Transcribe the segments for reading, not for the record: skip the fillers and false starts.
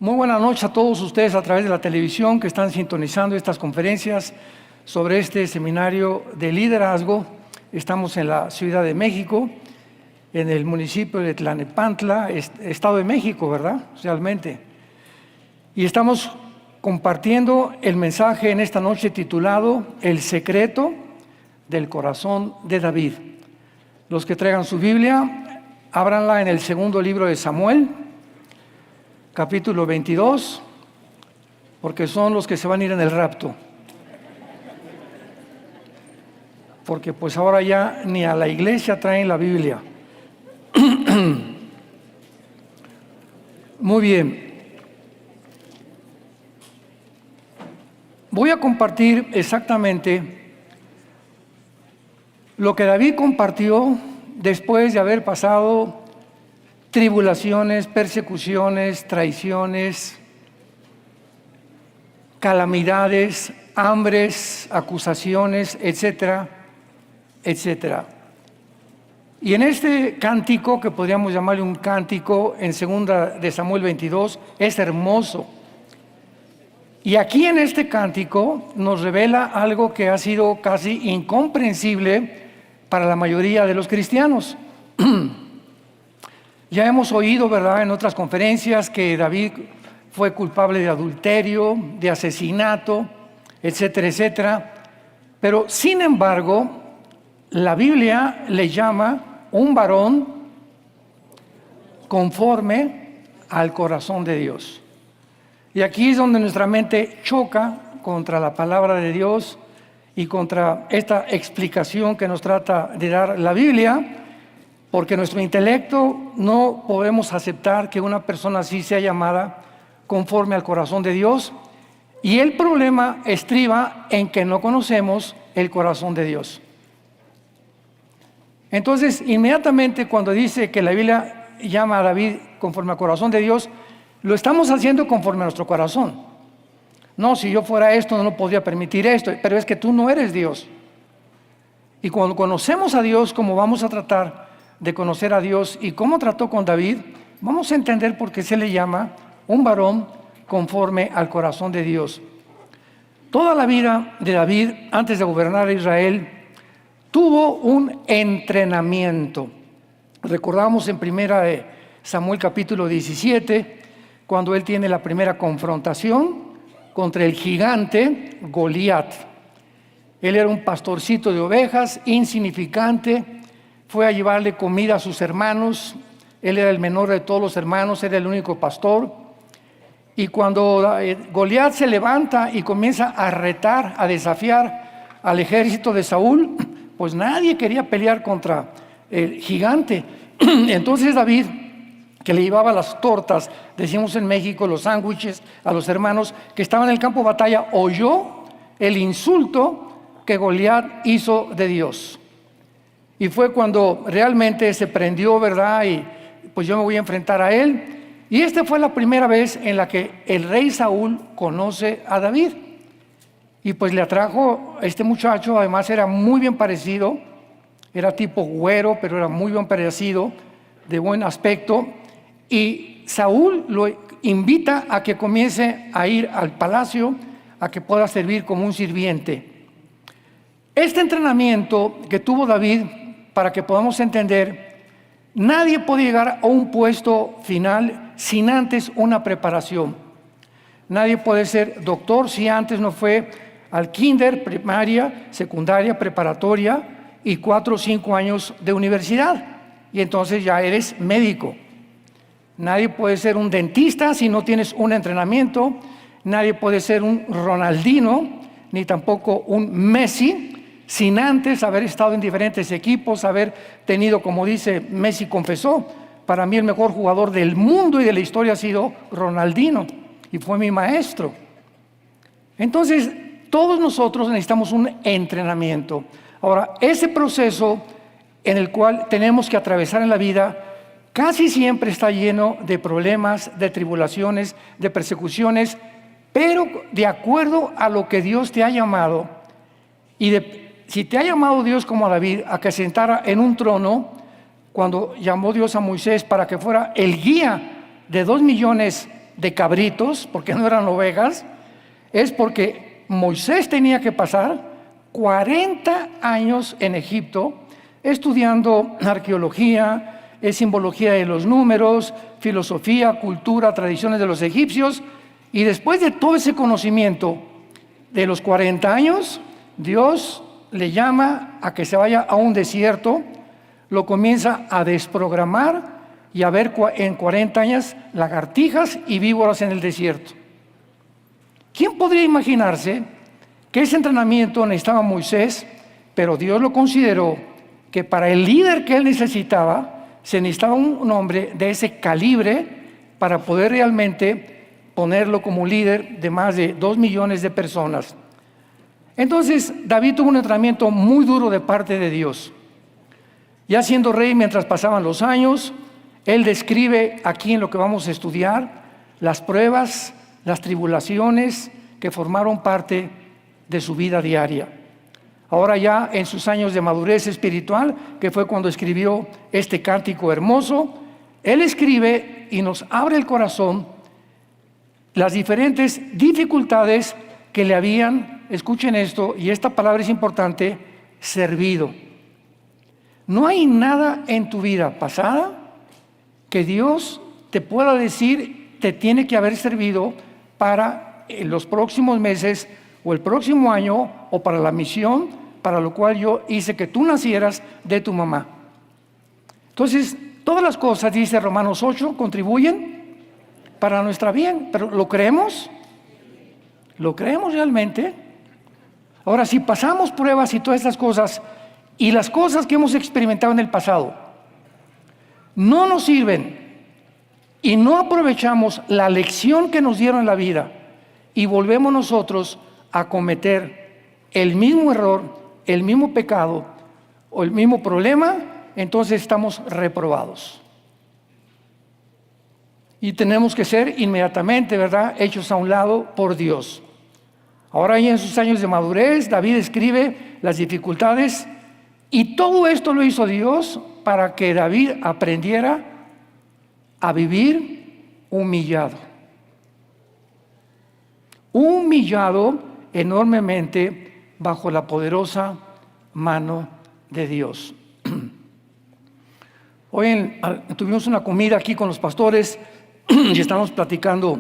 Muy buena noche a todos ustedes a través de la televisión que están sintonizando estas conferencias sobre este seminario de liderazgo. Estamos en la Ciudad de México, en el municipio de Tlalnepantla, Estado de México, ¿verdad? Realmente. Y estamos compartiendo el mensaje en esta noche titulado El secreto del corazón de David. Los que traigan su Biblia, ábranla en el segundo libro de Samuel, capítulo 22, porque son los que se van a ir en el rapto. Porque pues ahora ya ni a la iglesia traen la Biblia. Muy bien. Voy a compartir exactamente lo que David compartió después de haber pasado tribulaciones, persecuciones, traiciones, calamidades, hambres, acusaciones, etcétera, etcétera. Y en este cántico, que podríamos llamarle un cántico en 2 de Samuel 22, es hermoso. Y aquí en este cántico nos revela algo que ha sido casi incomprensible para la mayoría de los cristianos. Ya hemos oído, ¿verdad?, en otras conferencias que David fue culpable de adulterio, de asesinato, etcétera, etcétera. Pero, sin embargo, la Biblia le llama un varón conforme al corazón de Dios. Y aquí es donde nuestra mente choca contra la palabra de Dios y contra esta explicación que nos trata de dar la Biblia. Porque nuestro intelecto no podemos aceptar que una persona así sea llamada conforme al corazón de Dios. Y el problema estriba en que no conocemos el corazón de Dios. Entonces, inmediatamente cuando dice que la Biblia llama a David conforme al corazón de Dios, lo estamos haciendo conforme a nuestro corazón. No, si yo fuera esto, no lo podría permitir esto, pero es que tú no eres Dios. Y cuando conocemos a Dios, como vamos a tratar de conocer a Dios y cómo trató con David, vamos a entender por qué se le llama un varón conforme al corazón de Dios. Toda la vida de David, antes de gobernar a Israel, tuvo un entrenamiento. Recordamos en 1 Samuel capítulo 17, cuando él tiene la primera confrontación contra el gigante Goliat. Él era un pastorcito de ovejas, insignificante. Fue a llevarle comida a sus hermanos. Él era el menor de todos los hermanos, era el único pastor. Y cuando Goliat se levanta y comienza a retar, a desafiar al ejército de Saúl, pues nadie quería pelear contra el gigante. Entonces David, que le llevaba las tortas, decimos en México, los sándwiches a los hermanos que estaban en el campo de batalla, oyó el insulto que Goliat hizo de Dios. Y fue cuando realmente se prendió, ¿verdad? Y pues yo me voy a enfrentar a él. Y esta fue la primera vez en la que el rey Saúl conoce a David. Y pues le atrajo a este muchacho, además era muy bien parecido, era tipo güero, pero era muy bien parecido, de buen aspecto. Y Saúl lo invita a que comience a ir al palacio, a que pueda servir como un sirviente. Este entrenamiento que tuvo David, para que podamos entender, nadie puede llegar a un puesto final sin antes una preparación. Nadie puede ser doctor si antes no fue al kinder, primaria, secundaria, preparatoria y 4 o 5 años de universidad. Y entonces ya eres médico. Nadie puede ser un dentista si no tienes un entrenamiento. Nadie puede ser un Ronaldinho, ni tampoco un Messi, sin antes haber estado en diferentes equipos, haber tenido, como dice Messi confesó, para mí el mejor jugador del mundo y de la historia ha sido Ronaldinho, y fue mi maestro. Entonces, todos nosotros necesitamos un entrenamiento. Ahora, ese proceso en el cual tenemos que atravesar en la vida, casi siempre está lleno de problemas, de tribulaciones, de persecuciones, pero de acuerdo a lo que Dios te ha llamado y si te ha llamado Dios como a David a que se sentara en un trono, cuando llamó Dios a Moisés para que fuera el guía de 2 millones de cabritos, porque no eran ovejas, es porque Moisés tenía que pasar 40 años en Egipto estudiando arqueología, simbología de los números, filosofía, cultura, tradiciones de los egipcios, y después de todo ese conocimiento de los 40 años, Dios le llama a que se vaya a un desierto, lo comienza a desprogramar y a ver en 40 años lagartijas y víboras en el desierto. ¿Quién podría imaginarse que ese entrenamiento necesitaba Moisés, pero Dios lo consideró que para el líder que él necesitaba, se necesitaba un hombre de ese calibre para poder realmente ponerlo como líder de más de 2 millones de personas? Entonces, David tuvo un entrenamiento muy duro de parte de Dios. Ya siendo rey, mientras pasaban los años, él describe aquí en lo que vamos a estudiar las pruebas, las tribulaciones que formaron parte de su vida diaria. Ahora ya en sus años de madurez espiritual, que fue cuando escribió este cántico hermoso, él escribe y nos abre el corazón las diferentes dificultades que le habían, escuchen esto, y esta palabra es importante, servido. No hay nada en tu vida pasada que Dios te pueda decir te tiene que haber servido para los próximos meses o el próximo año o para la misión para lo cual yo hice que tú nacieras de tu mamá. Entonces, todas las cosas, dice Romanos 8, contribuyen para nuestra bien, pero ¿lo creemos? ¿Lo creemos realmente? Ahora, si pasamos pruebas y todas estas cosas y las cosas que hemos experimentado en el pasado no nos sirven y no aprovechamos la lección que nos dieron en la vida y volvemos nosotros a cometer el mismo error, el mismo pecado o el mismo problema, entonces estamos reprobados. Y tenemos que ser inmediatamente, ¿verdad?, hechos a un lado por Dios. Ahora ya en sus años de madurez, David escribe las dificultades y todo esto lo hizo Dios para que David aprendiera a vivir humillado. Humillado enormemente bajo la poderosa mano de Dios. Hoy tuvimos una comida aquí con los pastores y estamos platicando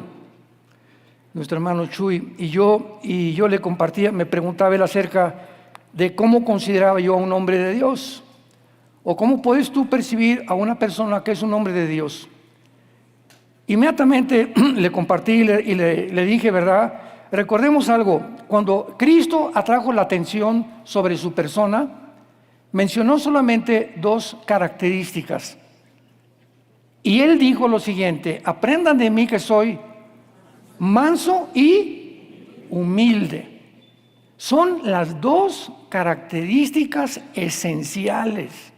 nuestro hermano Chuy y yo le compartía, me preguntaba él acerca de cómo consideraba yo a un hombre de Dios o cómo puedes tú percibir a una persona que es un hombre de Dios. Inmediatamente le compartí y le dije, ¿verdad? Recordemos algo, cuando Cristo atrajo la atención sobre su persona, mencionó solamente 2 características. Y él dijo lo siguiente: aprendan de mí que soy manso y humilde. Son las 2 características esenciales.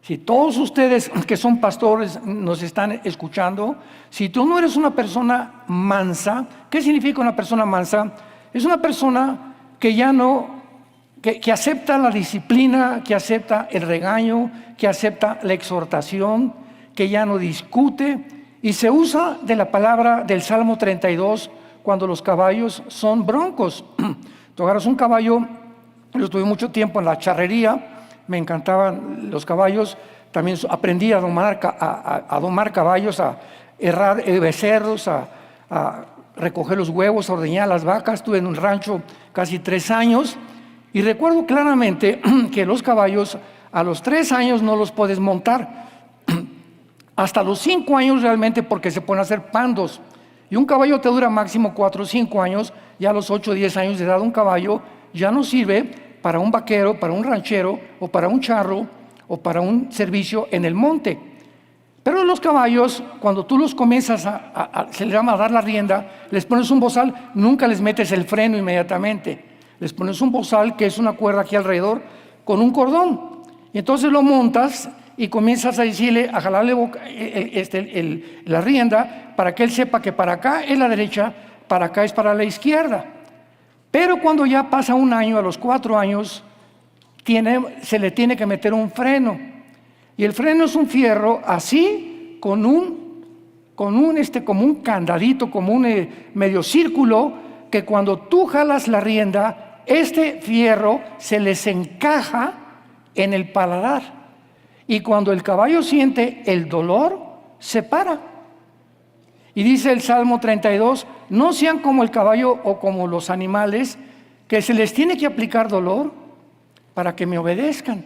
Si todos ustedes que son pastores nos están escuchando, si tú no eres una persona mansa, ¿qué significa una persona mansa? Es una persona que ya no, que acepta la disciplina, que acepta el regaño, que acepta la exhortación, que ya no discute. Y se usa de la palabra del Salmo 32 cuando los caballos son broncos. Tú agarras un caballo, yo estuve mucho tiempo en la charrería, me encantaban los caballos, también aprendí a domar caballos, a herrar becerros, a recoger los huevos, a ordeñar las vacas. Estuve en un rancho casi 3 años y recuerdo claramente que los caballos a los 3 años no los puedes montar, hasta los 5 años realmente, porque se pueden hacer pandos. Y un caballo te dura máximo 4 o 5 años, ya a los 8 o 10 años de edad un caballo ya no sirve para un vaquero, para un ranchero o para un charro o para un servicio en el monte. Pero los caballos, cuando tú los comienzas se les llama a dar la rienda, les pones un bozal, nunca les metes el freno inmediatamente. Les pones un bozal que es una cuerda aquí alrededor con un cordón. Y entonces lo montas y comienzas a decirle, a jalarle la rienda para que él sepa que para acá es la derecha, para acá es para la izquierda. Pero cuando ya pasa un año, a los 4 años, se le tiene que meter un freno. Y el freno es un fierro así, con un con como un candadito, como un medio círculo, que cuando tú jalas la rienda, este fierro se les encaja en el paladar. Y cuando el caballo siente el dolor, se para. Y dice el Salmo 32, no sean como el caballo o como los animales, que se les tiene que aplicar dolor para que me obedezcan.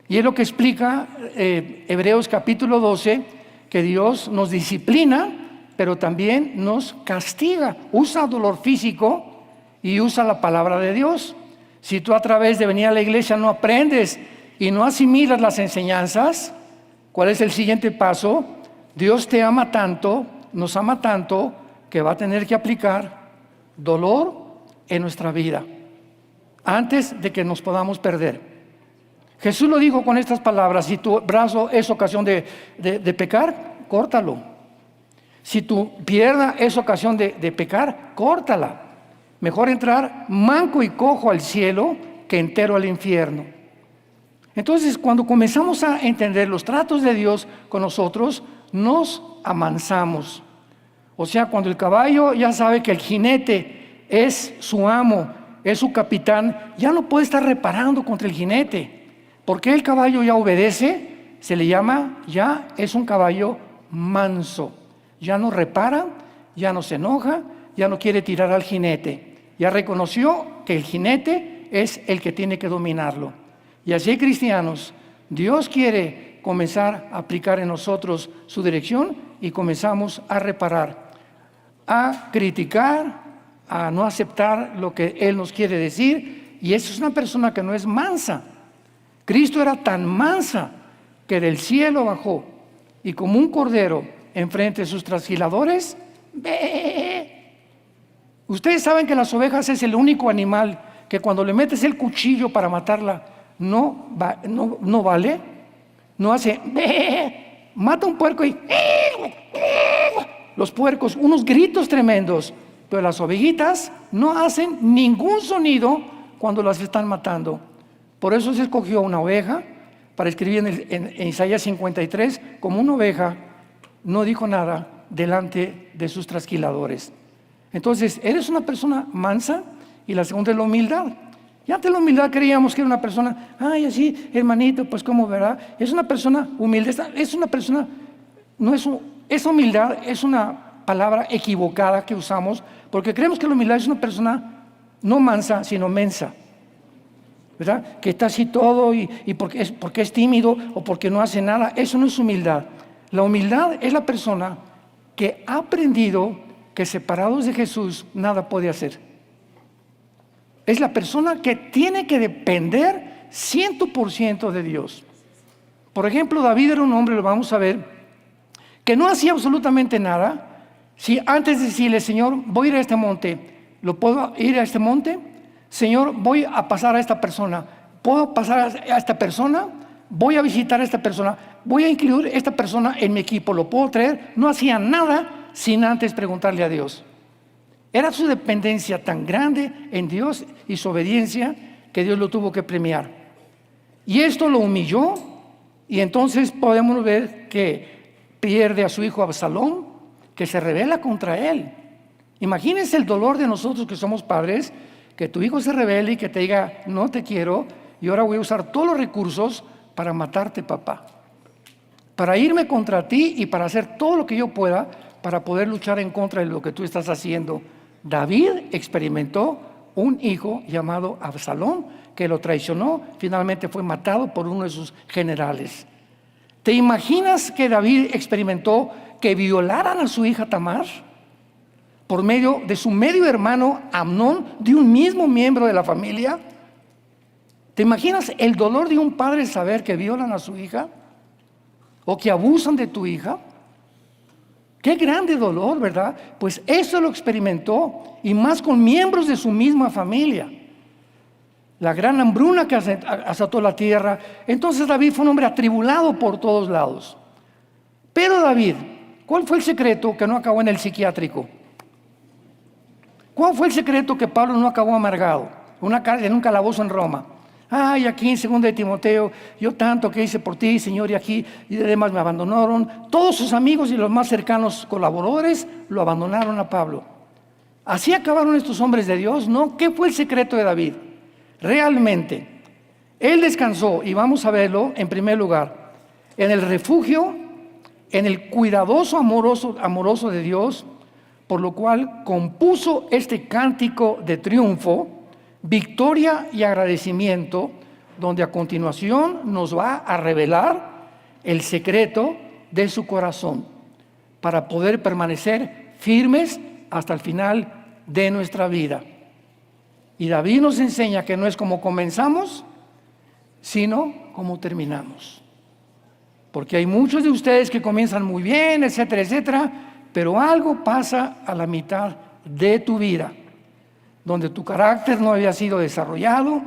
Y es lo que explica Hebreos capítulo 12, que Dios nos disciplina, pero también nos castiga. Usa dolor físico y usa la palabra de Dios. Si tú a través de venir a la iglesia no aprendes y no asimilas las enseñanzas, ¿cuál es el siguiente paso? Dios te ama tanto, nos ama tanto, que va a tener que aplicar dolor en nuestra vida antes de que nos podamos perder. Jesús lo dijo con estas palabras: si tu brazo es ocasión de pecar, córtalo. Si tu pierna es ocasión de pecar, córtala. Mejor entrar manco y cojo al cielo que entero al infierno. Entonces, cuando comenzamos a entender los tratos de Dios con nosotros, nos amansamos. O sea, cuando el caballo ya sabe que el jinete es su amo, es su capitán, ya no puede estar reparando contra el jinete, porque el caballo ya obedece. Se le llama, ya es un caballo manso, ya no repara, ya no se enoja, ya no quiere tirar al jinete, ya reconoció que el jinete es el que tiene que dominarlo. Y así, cristianos, Dios quiere comenzar a aplicar en nosotros su dirección y comenzamos a reparar, a criticar, a no aceptar lo que Él nos quiere decir. Y eso es una persona que no es mansa. Cristo era tan mansa que del cielo bajó y como un cordero enfrente de sus trasquiladores, ¡bé! Ustedes saben que las ovejas es el único animal que cuando le metes el cuchillo para matarla no vale, no hace ¡bé! Mata un puerco y los puercos, unos gritos tremendos, pero las ovejitas no hacen ningún sonido cuando las están matando. Por eso se escogió una oveja para escribir en Isaías 53, como una oveja no dijo nada delante de sus trasquiladores. Entonces, eres una persona mansa. Y la segunda es la humildad. Y antes la humildad creíamos que era una persona, ay, así, hermanito, pues cómo verá. Es una persona humilde, es una persona, esa humildad es una palabra equivocada que usamos, porque creemos que la humildad es una persona no mansa, sino mensa, ¿verdad? Que está así todo y porque es tímido o porque no hace nada. Eso no es humildad. La humildad es la persona que ha aprendido que separados de Jesús nada puede hacer. Es la persona que tiene que depender 100% de Dios. Por ejemplo, David era un hombre, lo vamos a ver, que no hacía absolutamente nada. Si antes de decirle, Señor, voy a ir a este monte, ¿lo puedo ir a este monte? Señor, voy a pasar a esta persona. ¿Puedo pasar a esta persona? Voy a visitar a esta persona. Voy a incluir a esta persona en mi equipo. ¿Lo puedo traer? No hacía nada sin antes preguntarle a Dios. Era su dependencia tan grande en Dios y su obediencia que Dios lo tuvo que premiar. Y esto lo humilló, y entonces podemos ver que pierde a su hijo Absalón, que se rebela contra él. Imagínense el dolor de nosotros que somos padres, que tu hijo se rebele y que te diga, no te quiero, y ahora voy a usar todos los recursos para matarte, papá. Para irme contra ti y para hacer todo lo que yo pueda para poder luchar en contra de lo que tú estás haciendo. David experimentó un hijo llamado Absalón que lo traicionó, finalmente fue matado por uno de sus generales. ¿Te imaginas que David experimentó que violaran a su hija Tamar por medio de su medio hermano Amnón, de un mismo miembro de la familia? ¿Te imaginas el dolor de un padre saber que violan a su hija o que abusan de tu hija? Qué grande dolor, ¿verdad? Pues eso lo experimentó, y más con miembros de su misma familia. La gran hambruna que azotó la tierra. Entonces David fue un hombre atribulado por todos lados. Pero David, ¿cuál fue el secreto que no acabó en el psiquiátrico? ¿Cuál fue el secreto que Pablo no acabó amargado en un calabozo en Roma? Ay, aquí en 2 de Timoteo, yo tanto que hice por ti, Señor, y aquí, y además me abandonaron. Todos sus amigos y los más cercanos colaboradores lo abandonaron a Pablo. ¿Así acabaron estos hombres de Dios? No. ¿Qué fue el secreto de David? Realmente, él descansó, y vamos a verlo en primer lugar, en el refugio, en el cuidadoso amoroso de Dios, por lo cual compuso este cántico de triunfo, victoria y agradecimiento, donde a continuación nos va a revelar el secreto de su corazón para poder permanecer firmes hasta el final de nuestra vida. Y David nos enseña que no es como comenzamos, sino como terminamos. Porque hay muchos de ustedes que comienzan muy bien, etcétera, etcétera, pero algo pasa a la mitad de tu vida, donde tu carácter no había sido desarrollado,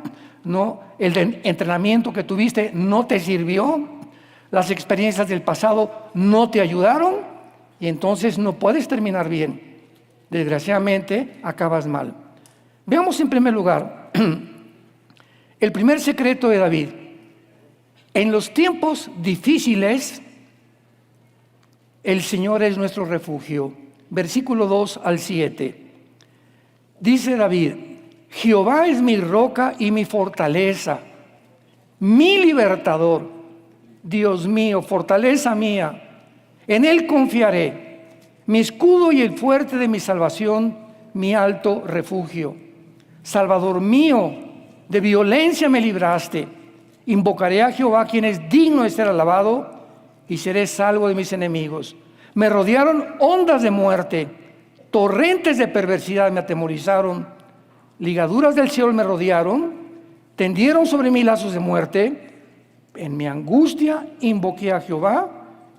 el entrenamiento que tuviste no te sirvió, las experiencias del pasado no te ayudaron, y entonces no puedes terminar bien. Desgraciadamente, acabas mal. Veamos en primer lugar el primer secreto de David. En los tiempos difíciles, el Señor es nuestro refugio. Versículo 2 al 7. Dice David: Jehová es mi roca y mi fortaleza, mi libertador, Dios mío, fortaleza mía, en Él confiaré, mi escudo y el fuerte de mi salvación, mi alto refugio. Salvador mío, de violencia me libraste. Invocaré a Jehová, quien es digno de ser alabado, y seré salvo de mis enemigos. Me rodearon ondas de muerte, torrentes de perversidad me atemorizaron, ligaduras del cielo me rodearon, tendieron sobre mí lazos de muerte. En mi angustia invoqué a Jehová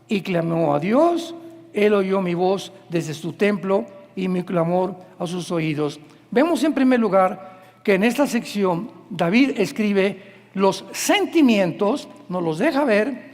y clamó a Dios. Él oyó mi voz desde su templo y mi clamor a sus oídos. Vemos en primer lugar que en esta sección David escribe los sentimientos, nos los deja ver,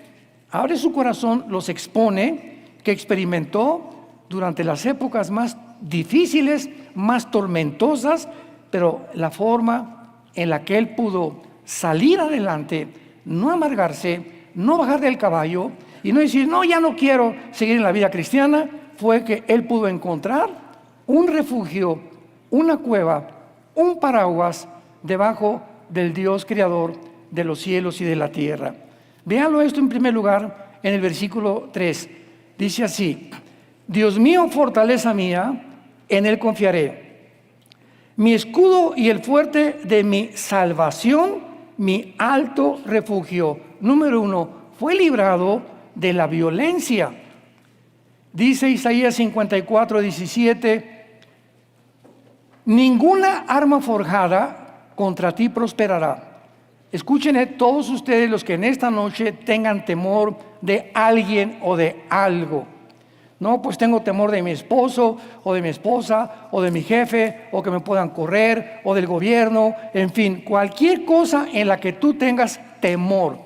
abre su corazón, los expone, que experimentó durante las épocas más difíciles, más tormentosas, pero la forma en la que él pudo salir adelante, no amargarse, no bajar del caballo y no decir, no, ya no quiero seguir en la vida cristiana, fue que él pudo encontrar un refugio, una cueva, un paraguas debajo del Dios creador de los cielos y de la tierra. Véanlo esto en primer lugar en el versículo 3. Dice así: Dios mío, fortaleza mía, en Él confiaré. Mi escudo y el fuerte de mi salvación, mi alto refugio. Número 1, fue librado de la violencia. Dice Isaías 54, 17: ninguna arma forjada contra ti prosperará. Escuchen todos ustedes los que en esta noche tengan temor de alguien o de algo. No, pues tengo temor de mi esposo o de mi esposa o de mi jefe, o que me puedan correr, o del gobierno, en fin, cualquier cosa en la que tú tengas temor,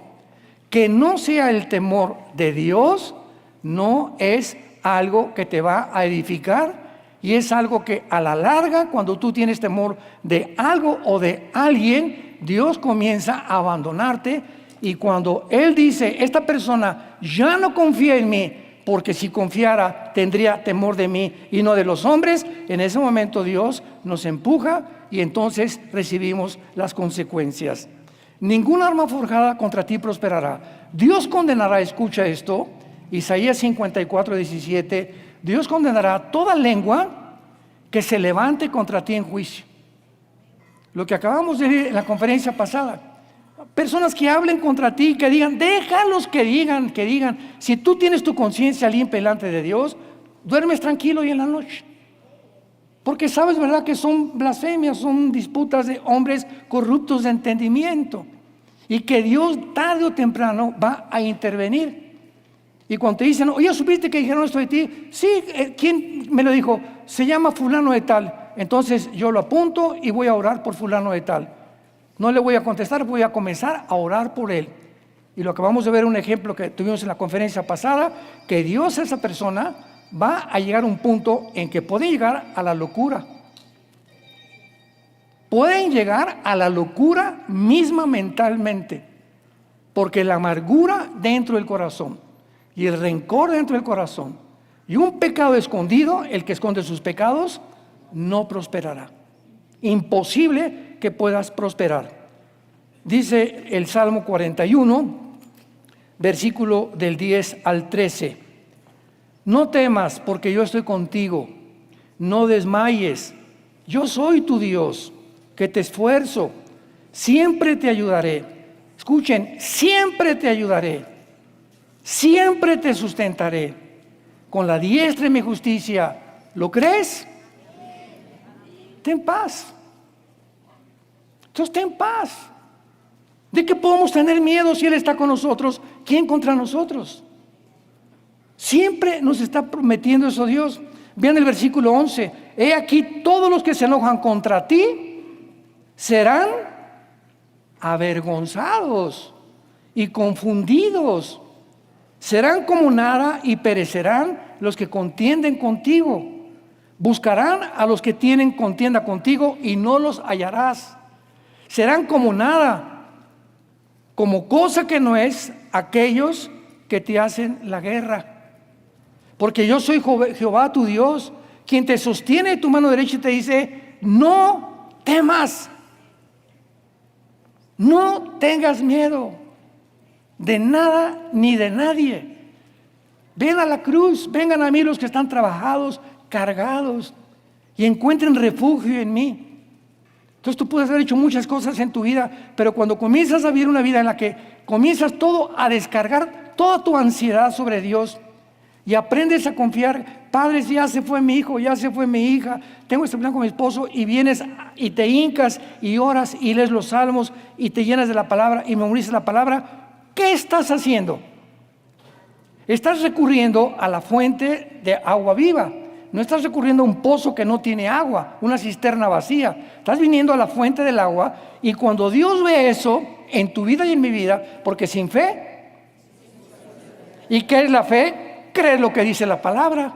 que no sea el temor de Dios, no es algo que te va a edificar, y es algo que a la larga, cuando tú tienes temor de algo o de alguien, Dios comienza a abandonarte. Y cuando Él dice, esta persona ya no confía en mí, porque si confiara tendría temor de mí y no de los hombres, en ese momento Dios nos empuja y entonces recibimos las consecuencias. Ningún arma forjada contra ti prosperará. Dios condenará, escucha esto, Isaías 54, 17, Dios condenará toda lengua que se levante contra ti en juicio. Lo que acabamos de ver en la conferencia pasada. Personas que hablen contra ti, que digan, déjalos que digan. Si tú tienes tu conciencia limpia delante de Dios, duermes tranquilo y en la noche. Porque sabes, ¿verdad?, que son blasfemias, son disputas de hombres corruptos de entendimiento. Y que Dios tarde o temprano va a intervenir. Y cuando te dicen, oye, ¿supiste que dijeron esto de ti? Sí, ¿quién me lo dijo? Se llama fulano de tal. Entonces yo lo apunto y voy a orar por fulano de tal. No le voy a contestar, voy a comenzar a orar por él. Y lo acabamos de ver, un ejemplo que tuvimos en la conferencia pasada, que Dios a esa persona va a llegar a un punto en que puede llegar a la locura. pueden llegar a la locura misma mentalmente, porque la amargura dentro del corazón y el rencor dentro del corazón y un pecado escondido, el que esconde sus pecados, no prosperará. Imposible que puedas prosperar. Dice el Salmo 41, versículo del 10 al 13. No temas, porque yo estoy contigo. No desmayes. Yo soy tu Dios, que te esfuerzo. Siempre te ayudaré. Escuchen, siempre te ayudaré. Siempre te sustentaré. Con la diestra de mi justicia. ¿Lo crees? Ten paz. Entonces ten paz. ¿De qué podemos tener miedo si Él está con nosotros? ¿Quién contra nosotros? Siempre nos está prometiendo eso Dios. Vean el versículo 11. He aquí, todos los que se enojan contra ti serán avergonzados y confundidos. Serán como nada y perecerán los que contienden contigo. Buscarán a los que tienen contienda contigo y no los hallarás. Serán como nada, como cosa que no es, aquellos que te hacen la guerra. Porque yo soy Jehová tu Dios, quien te sostiene de tu mano derecha y te dice, no temas, no tengas miedo de nada ni de nadie. Ven a la cruz, vengan a mí los que están trabajados, cargados, y encuentren refugio en mí. Entonces tú puedes haber hecho muchas cosas en tu vida, pero cuando comienzas a vivir una vida en la que comienzas todo a descargar toda tu ansiedad sobre Dios y aprendes a confiar, Padre, si ya se fue mi hijo, ya se fue mi hija, tengo este plan con mi esposo, y vienes y te hincas y oras y lees los salmos y te llenas de la palabra y memorizas la palabra, ¿qué estás haciendo? Estás recurriendo a la fuente de agua viva. No estás recurriendo a un pozo que no tiene agua, una cisterna vacía. Estás viniendo a la fuente del agua, y cuando Dios ve eso en tu vida y en mi vida, porque sin fe, ¿y qué es la fe? Creer lo que dice la palabra.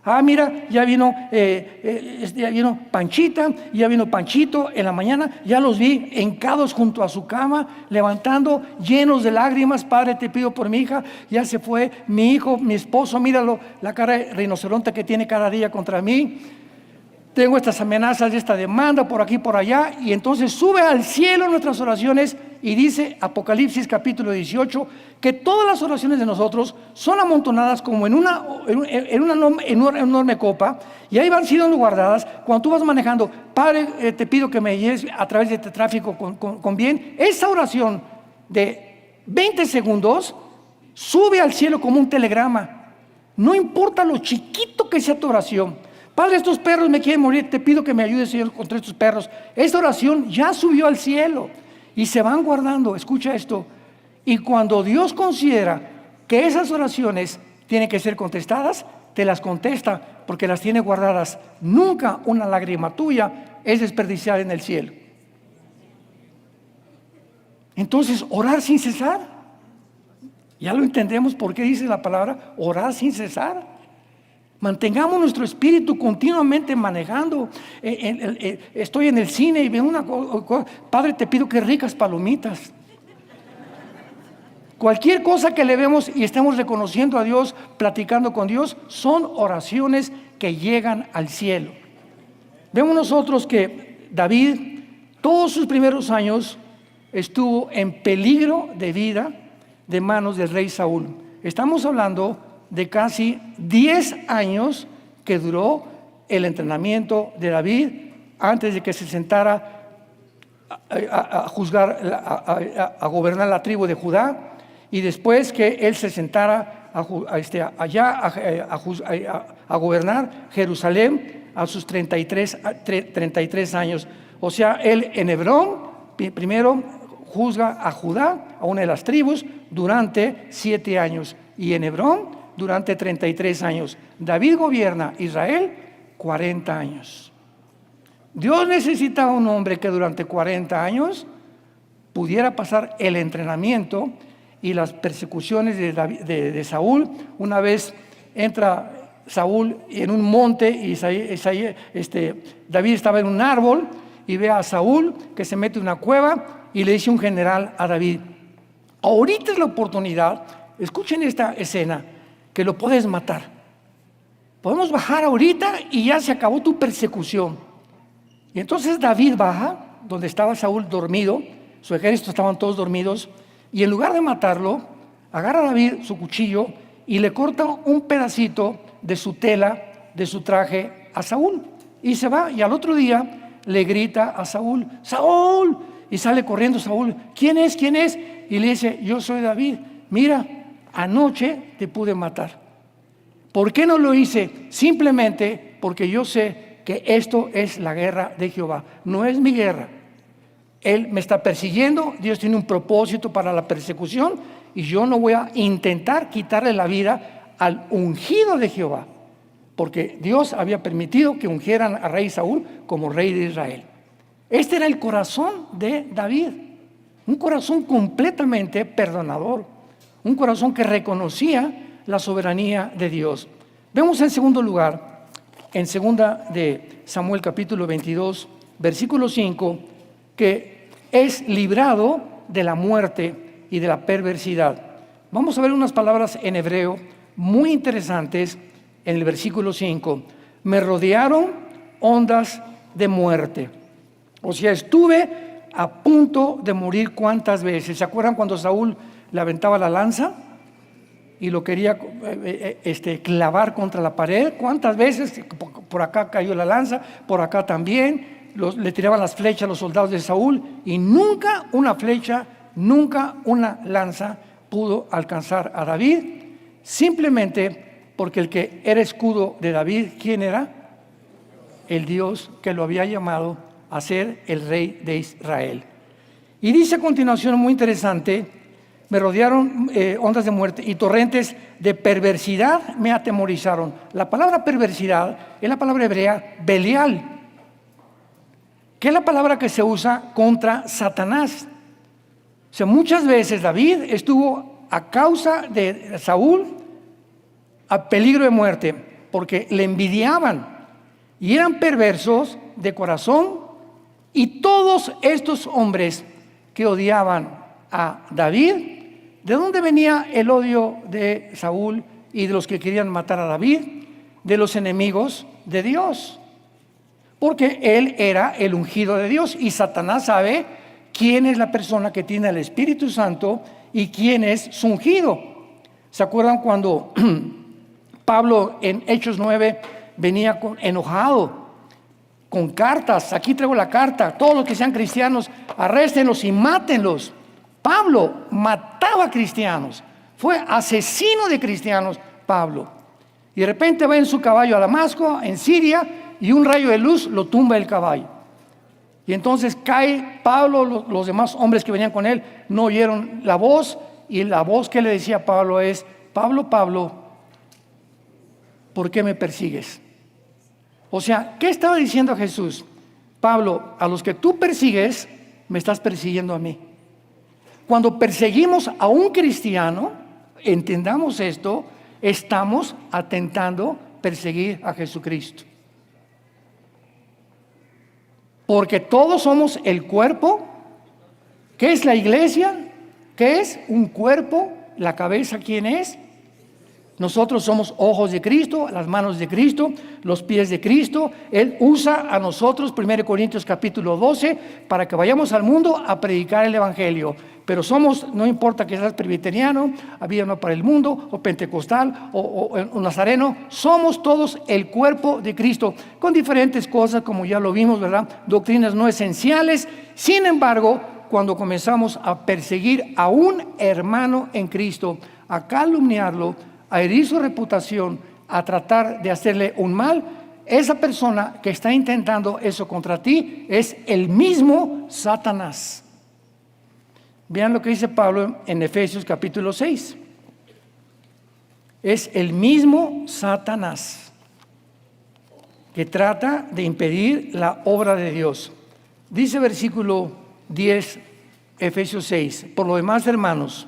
Ah, mira, ya vino Panchita, ya vino Panchito en la mañana, ya los vi hincados junto a su cama, levantando, llenos de lágrimas. Padre, te pido por mi hija, ya se fue mi hijo, mi esposo, míralo, la cara de rinoceronte que tiene cada día contra mí. Tengo estas amenazas y esta demanda por aquí, por allá, y entonces sube al cielo nuestras oraciones, y dice Apocalipsis capítulo 18, que todas las oraciones de nosotros son amontonadas como en una enorme copa, y ahí van siendo guardadas. Cuando tú vas manejando, Padre, te pido que me lleves a través de este tráfico con bien. Esa oración de 20 segundos sube al cielo como un telegrama. No importa lo chiquito que sea tu oración. Padre, estos perros me quieren morir, te pido que me ayudes, Señor, contra estos perros. Esta oración ya subió al cielo y se van guardando. Escucha esto. Y cuando Dios considera que esas oraciones tienen que ser contestadas, te las contesta porque las tiene guardadas. Nunca una lágrima tuya es desperdiciada en el cielo. Entonces, orar sin cesar. Ya lo entendemos por qué dice la palabra orar sin cesar. Mantengamos nuestro espíritu continuamente manejando. Estoy en el cine y veo una cosa. Padre, te pido que ricas palomitas. Cualquier cosa que le vemos y estemos reconociendo a Dios, platicando con Dios, son oraciones que llegan al cielo. Vemos nosotros que David, todos sus primeros años, estuvo en peligro de vida de manos del rey Saúl. Estamos hablando de casi 10 años que duró el entrenamiento de David antes de que se sentara a juzgar, a gobernar la tribu de Judá, y después que él se sentara a gobernar Jerusalén a sus 33 años. O sea, él en Hebrón primero juzga a Judá, a una de las tribus, durante 7 años, y en Hebrón durante 33 años. David gobierna Israel 40 años. Dios necesitaba un hombre que durante 40 años pudiera pasar el entrenamiento y las persecuciones de Saúl. Una vez entra Saúl en un monte y David estaba en un árbol, y ve a Saúl que se mete en una cueva y le dice un general a David: ahorita es la oportunidad, escuchen esta escena, que lo puedes matar. Podemos bajar ahorita y ya se acabó tu persecución. Y entonces David baja donde estaba Saúl dormido, su ejército estaban todos dormidos, y en lugar de matarlo, agarra a David su cuchillo y le corta un pedacito de su tela, de su traje a Saúl, y se va. Y al otro día le grita a Saúl: ¡Saúl! Y sale corriendo Saúl: ¿quién es? ¿quién es? Y le dice: yo soy David, mira, anoche te pude matar. ¿Por qué no lo hice? Simplemente porque yo sé que esto es la guerra de Jehová, no es mi guerra. Él me está persiguiendo, Dios tiene un propósito para la persecución, y yo no voy a intentar quitarle la vida al ungido de Jehová, porque Dios había permitido que ungieran a rey Saúl como rey de Israel. Este era el corazón de David, un corazón completamente perdonador, un corazón que reconocía la soberanía de Dios. Vemos en segundo lugar, en segunda de Samuel capítulo 22, versículo 5, que es librado de la muerte y de la perversidad. Vamos a ver unas palabras en hebreo muy interesantes en el versículo 5. Me rodearon ondas de muerte. O sea, estuve a punto de morir. ¿Cuántas veces? ¿Se acuerdan cuando Saúl le aventaba la lanza y lo quería clavar contra la pared? ¿Cuántas veces? Por acá cayó la lanza, por acá también. Le tiraban las flechas a los soldados de Saúl, y nunca una flecha, nunca una lanza pudo alcanzar a David, simplemente porque el que era escudo de David, ¿quién era? El Dios que lo había llamado a ser el rey de Israel. Y dice a continuación, muy interesante: me rodearon ondas de muerte y torrentes de perversidad me atemorizaron. La palabra perversidad es la palabra hebrea Belial, que es la palabra que se usa contra Satanás. O sea, muchas veces David estuvo a causa de Saúl a peligro de muerte porque le envidiaban y eran perversos de corazón. Y todos estos hombres que odiaban a David, ¿de dónde venía el odio de Saúl y de los que querían matar a David? De los enemigos de Dios, porque él era el ungido de Dios, y Satanás sabe quién es la persona que tiene el Espíritu Santo y quién es su ungido. ¿Se acuerdan cuando Pablo en Hechos 9 venía enojado con cartas? Aquí traigo la carta: todos los que sean cristianos, arréstenlos y mátenlos. Pablo mataba cristianos, fue asesino de cristianos Pablo. Y de repente va en su caballo a Damasco, en Siria, y un rayo de luz lo tumba el caballo. Y entonces cae Pablo, los demás hombres que venían con él no oyeron la voz, y la voz que le decía a Pablo es: Pablo, Pablo, ¿por qué me persigues? O sea, ¿qué estaba diciendo Jesús? Pablo, a los que tú persigues, me estás persiguiendo a mí. Cuando perseguimos a un cristiano, entendamos esto, estamos atentando perseguir a Jesucristo. Porque todos somos el cuerpo. ¿Qué es la iglesia? ¿Qué es un cuerpo? La cabeza, ¿quién es? Nosotros somos ojos de Cristo, las manos de Cristo, los pies de Cristo. Él usa a nosotros, 1 Corintios capítulo 12, para que vayamos al mundo a predicar el evangelio. Pero somos, no importa que seas presbiteriano, Vida para el Mundo, o pentecostal, o nazareno, somos todos el cuerpo de Cristo, con diferentes cosas, como ya lo vimos, ¿verdad? Doctrinas no esenciales. Sin embargo, cuando comenzamos a perseguir a un hermano en Cristo, a calumniarlo, a herir su reputación, a tratar de hacerle un mal, esa persona que está intentando eso contra ti es el mismo Satanás. Vean lo que dice Pablo en Efesios capítulo 6. Es el mismo Satanás que trata de impedir la obra de Dios. Dice versículo 10, Efesios 6: por lo demás, hermanos,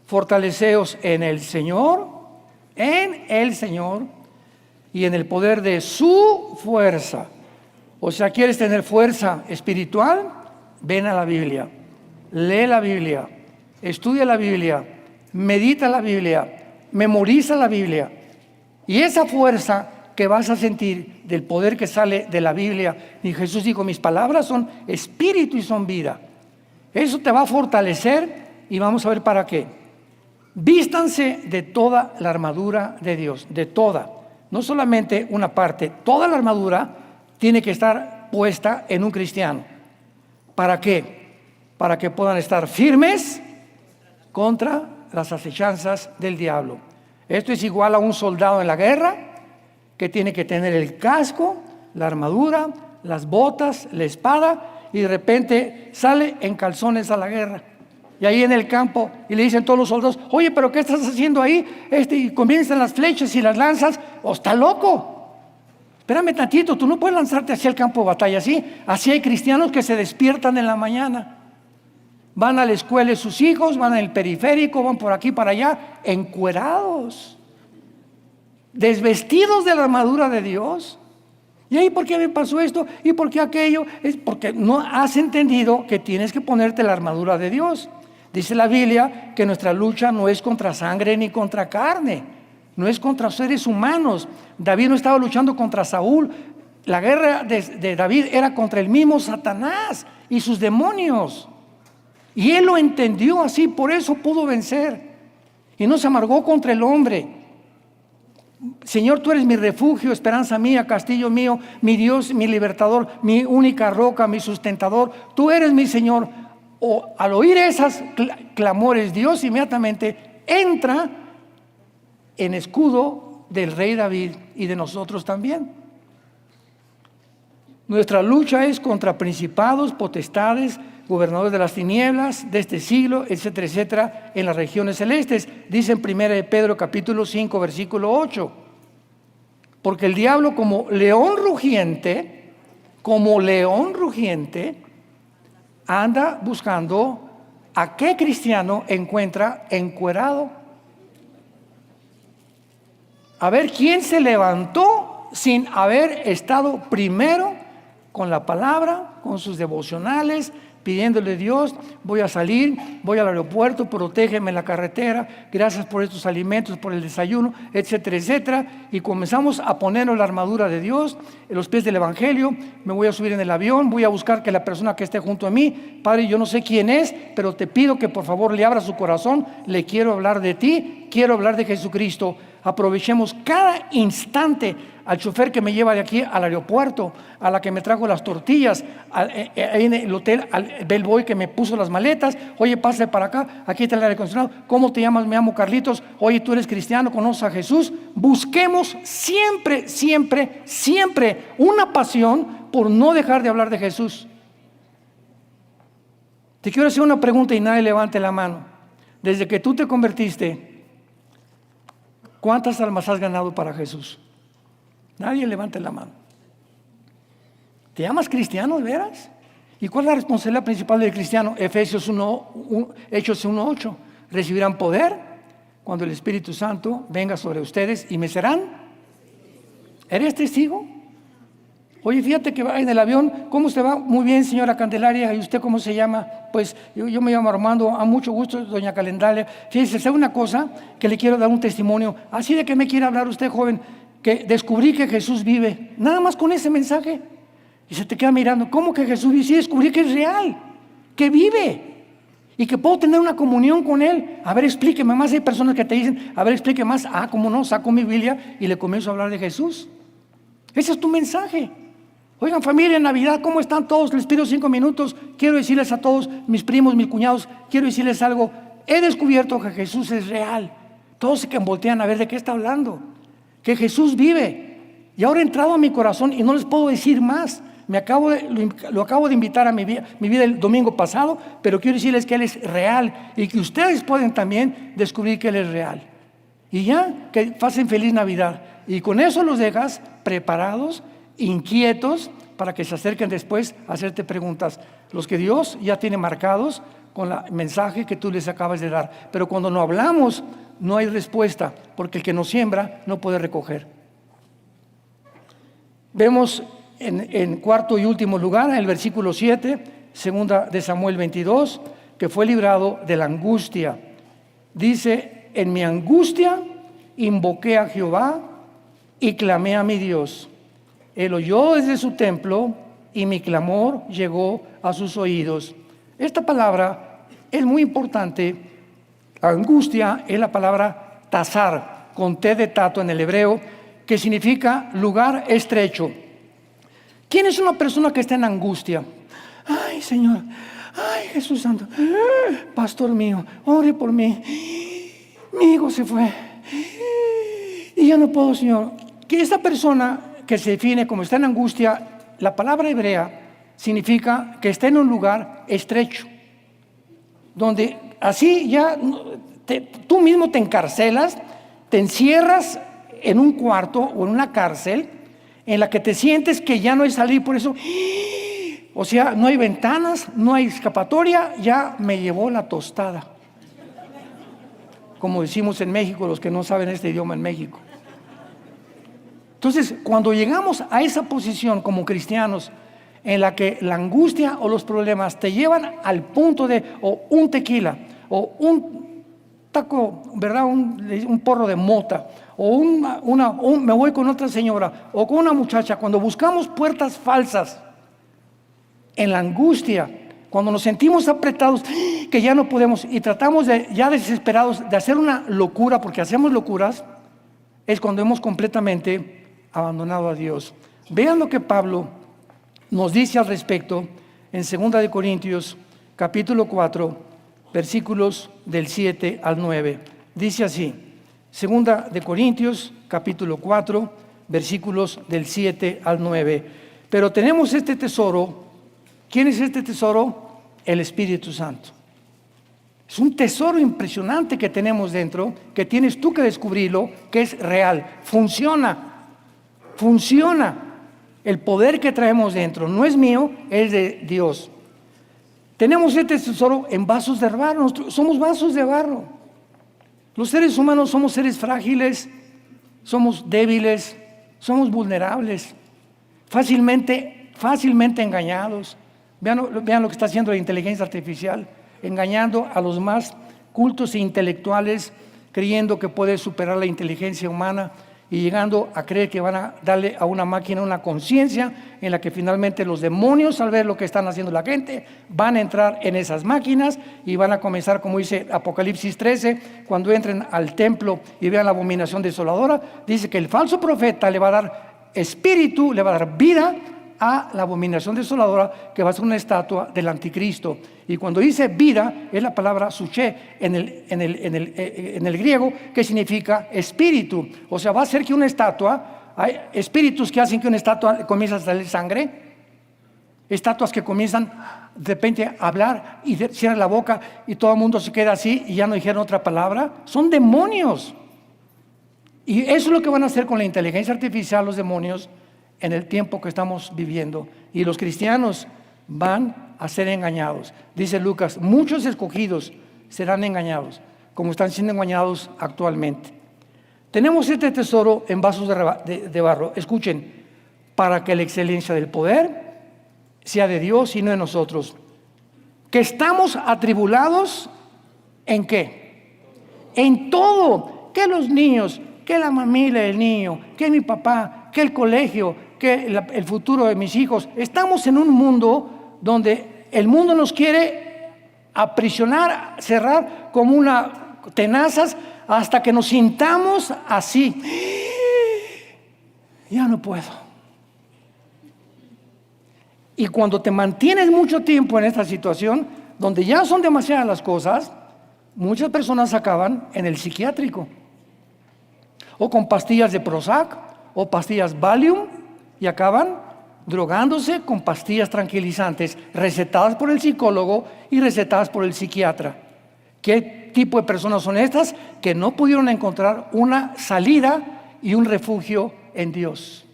fortaleceos en el Señor y en el poder de su fuerza. O sea, ¿quieres tener fuerza espiritual? Ven a la Biblia, lee la Biblia, estudia la Biblia, medita la Biblia, memoriza la Biblia. Y esa fuerza que vas a sentir del poder que sale de la Biblia, y Jesús dijo, mis palabras son espíritu y son vida. Eso te va a fortalecer y vamos a ver para qué. Vístanse de toda la armadura de Dios, de toda, no solamente una parte, toda la armadura tiene que estar puesta en un cristiano. ¿Para qué? Para que puedan estar firmes contra las acechanzas del diablo. Esto es igual a un soldado en la guerra que tiene que tener el casco, la armadura, las botas, la espada, y de repente sale en calzones a la guerra. Y ahí en el campo, y le dicen todos los soldados, oye, pero ¿qué estás haciendo ahí? Y comienzan las flechas y las lanzas. ¡Oh, está loco! Espérame tantito, tú no puedes lanzarte hacia el campo de batalla así. Así hay cristianos que se despiertan en la mañana. Van a la escuela de sus hijos, van al periférico, van por aquí, para allá, encuerados, desvestidos de la armadura de Dios. ¿Y ahí por qué me pasó esto? ¿Y por qué aquello? Es porque no has entendido que tienes que ponerte la armadura de Dios. Dice la Biblia que nuestra lucha no es contra sangre ni contra carne, no es contra seres humanos. David no estaba luchando contra Saúl. La guerra de David era contra el mismo Satanás y sus demonios. Y él lo entendió así, por eso pudo vencer. Y no se amargó contra el hombre. Señor, tú eres mi refugio, esperanza mía, castillo mío, mi Dios, mi libertador, mi única roca, mi sustentador. Tú eres mi Señor. O al oír esas clamores, Dios inmediatamente entra en escudo del rey David y de nosotros también. Nuestra lucha es contra principados, potestades, gobernadores de las tinieblas de este siglo, etcétera, etcétera, en las regiones celestes. Dice en 1 de Pedro capítulo 5, versículo 8. Porque el diablo como león rugiente, anda buscando a qué cristiano encuentra encuerado. A ver quién se levantó sin haber estado primero con la palabra, con sus devocionales, pidiéndole a Dios, voy a salir, voy al aeropuerto, protégeme en la carretera, gracias por estos alimentos, por el desayuno, etcétera, etcétera. Y comenzamos a ponernos la armadura de Dios, en los pies del Evangelio. Me voy a subir en el avión, voy a buscar que la persona que esté junto a mí, Padre, yo no sé quién es, pero te pido que por favor le abra su corazón, le quiero hablar de ti, quiero hablar de Jesucristo. Aprovechemos cada instante, al chofer que me lleva de aquí al aeropuerto, a la que me trajo las tortillas, ahí en el hotel, al bellboy que me puso las maletas, oye, pásale para acá, aquí está el aire acondicionado, ¿cómo te llamas? Me llamo Carlitos, oye, tú eres cristiano, conoces a Jesús. Busquemos siempre, siempre, siempre una pasión por no dejar de hablar de Jesús. Te quiero hacer una pregunta y nadie levante la mano. Desde que tú te convertiste, ¿cuántas almas has ganado para Jesús? Nadie levante la mano. ¿Te llamas cristiano de veras? ¿Y cuál es la responsabilidad principal del cristiano? Hechos 1:8. Recibirán poder cuando el Espíritu Santo venga sobre ustedes y me serán. ¿Eres testigo? Oye, fíjate que va en el avión, ¿cómo se va? Muy bien, señora Candelaria. ¿Y usted cómo se llama? Pues yo me llamo Armando, a mucho gusto, doña Candelaria. Fíjese, ¿sabe una cosa? Que le quiero dar un testimonio. Así de que me quiere hablar usted, joven, que descubrí que Jesús vive. Nada más con ese mensaje. Y se te queda mirando, ¿cómo que Jesús vive? Sí, descubrí que es real, que vive. Y que puedo tener una comunión con Él. A ver, explíqueme más. Hay personas que te dicen, a ver, explíqueme más. Ah, ¿cómo no? Saco mi Biblia y le comienzo a hablar de Jesús. Ese es tu mensaje. Oigan, familia, en Navidad, ¿cómo están todos? Les pido 5 minutos. Quiero decirles a todos, mis primos, mis cuñados, quiero decirles algo. He descubierto que Jesús es real. Todos se voltean a ver de qué está hablando. Que Jesús vive. Y ahora ha entrado a mi corazón y no les puedo decir más. Lo acabo de invitar a mi vida el domingo pasado, pero quiero decirles que Él es real y que ustedes pueden también descubrir que Él es real. Y ya, que pasen feliz Navidad. Y con eso los dejas preparados, inquietos, para que se acerquen después a hacerte preguntas. Los que Dios ya tiene marcados con el mensaje que tú les acabas de dar. Pero cuando no hablamos, no hay respuesta, porque el que no siembra no puede recoger. Vemos en cuarto y último lugar, en el versículo 7, segunda de Samuel 22, que fue librado de la angustia. Dice, en mi angustia invoqué a Jehová y clamé a mi Dios. Él oyó desde su templo y mi clamor llegó a sus oídos. Esta palabra es muy importante. Angustia es la palabra tasar, con T de tato en el hebreo, que significa lugar estrecho. ¿Quién es una persona que está en angustia? Ay, Señor, ay, Jesús Santo, pastor mío, ore por mí. Mi hijo se fue y ya no puedo, Señor. Que esta persona que se define como está en angustia, la palabra hebrea significa que está en un lugar estrecho, donde así ya tú mismo te encarcelas, te encierras en un cuarto o en una cárcel en la que te sientes que ya no hay salir. Por eso, o sea, no hay ventanas, no hay escapatoria, ya me llevó la tostada, como decimos en México, los que no saben este idioma en México. Entonces, cuando llegamos a esa posición como cristianos, en la que la angustia o los problemas te llevan al punto de, o un tequila, o un taco, ¿verdad? Un porro de mota, o me voy con otra señora, o con una muchacha, cuando buscamos puertas falsas, en la angustia, cuando nos sentimos apretados, que ya no podemos, y tratamos de, ya desesperados, de hacer una locura, porque hacemos locuras, es cuando hemos completamente abandonado a Dios. Vean lo que Pablo nos dice al respecto en 2 de Corintios capítulo 4, versículos del 7 al 9. Dice así, 2 de Corintios capítulo 4, versículos del 7 al 9. Pero tenemos este tesoro. ¿Quién es este tesoro? El Espíritu Santo. Es un tesoro impresionante que tenemos dentro, que tienes tú que descubrirlo, que es real, funciona. El poder que traemos dentro no es mío, es de Dios. Tenemos este tesoro en vasos de barro. Somos vasos de barro. Los seres humanos somos seres frágiles, somos débiles, somos vulnerables, fácilmente engañados. Vean lo que está haciendo la inteligencia artificial, engañando a los más cultos e intelectuales, creyendo que puede superar la inteligencia humana y llegando a creer que van a darle a una máquina una conciencia en la que finalmente los demonios, al ver lo que están haciendo la gente, van a entrar en esas máquinas y van a comenzar, como dice Apocalipsis 13, cuando entren al templo y vean la abominación desoladora, dice que el falso profeta le va a dar espíritu, le va a dar vida a la abominación desoladora, que va a ser una estatua del anticristo. Y cuando dice vida, es la palabra suché en el griego, que significa espíritu. O sea, va a ser que una estatua, hay espíritus que hacen que una estatua comience a salir sangre, estatuas que comienzan de repente a hablar y cierran la boca y todo el mundo se queda así y ya no dijeron otra palabra. Son demonios. Y eso es lo que van a hacer con la inteligencia artificial los demonios en el tiempo que estamos viviendo. Y los cristianos van a ser engañados. Dice Lucas, muchos escogidos serán engañados, como están siendo engañados actualmente. Tenemos este tesoro en vasos de barro. Escuchen, para que la excelencia del poder sea de Dios y no de nosotros. Que estamos atribulados, ¿en qué? En todo. Que los niños, que la familia del niño, que mi papá, que el colegio, que el futuro de mis hijos. Estamos en un mundo donde el mundo nos quiere aprisionar, cerrar como una tenazas hasta que nos sintamos así. Ya no puedo. Y cuando te mantienes mucho tiempo en esta situación, donde ya son demasiadas las cosas, muchas personas acaban en el psiquiátrico, o con pastillas de Prozac, o pastillas Valium, y acaban drogándose con pastillas tranquilizantes recetadas por el psicólogo y recetadas por el psiquiatra. ¿Qué tipo de personas son estas? Que no pudieron encontrar una salida y un refugio en Dios.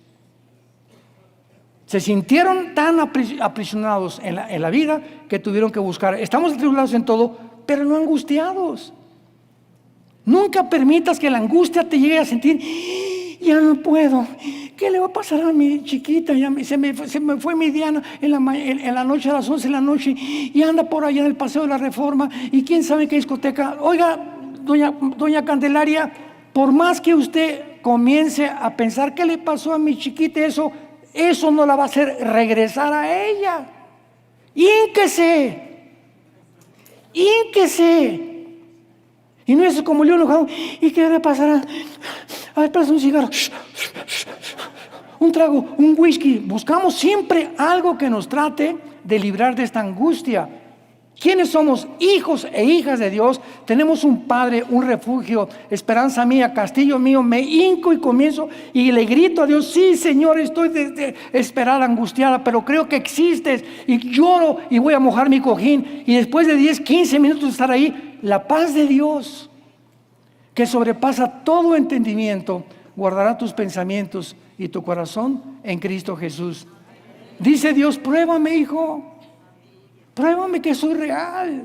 Se sintieron tan aprisionados en la vida que tuvieron que buscar. Estamos atribulados en todo, pero no angustiados. Nunca permitas que la angustia te llegue a sentir ya no puedo. ¿Qué le va a pasar a mi chiquita? Se me fue mi Diana en la noche, a las 11 de la noche, y anda por allá en el Paseo de la Reforma, y quién sabe qué discoteca. Oiga, doña Candelaria, por más que usted comience a pensar qué le pasó a mi chiquita, eso no la va a hacer regresar a ella. Ínquese. Y no es como yo enojado. ¿Y qué le pasará? A ver, pasa un cigarro, un trago, un whisky. Buscamos siempre algo que nos trate de librar de esta angustia. ¿Quiénes somos? Hijos e hijas de Dios. Tenemos un Padre, un refugio, esperanza mía, castillo mío. Me hinco y comienzo y le grito a Dios: sí, Señor, estoy desesperada, angustiada, pero creo que existes. Y lloro y voy a mojar mi cojín. Y después de 10, 15 minutos de estar ahí, la paz de Dios, que sobrepasa todo entendimiento, guardará tus pensamientos y tu corazón en Cristo Jesús. Dice Dios: pruébame, hijo. Pruébame que soy real.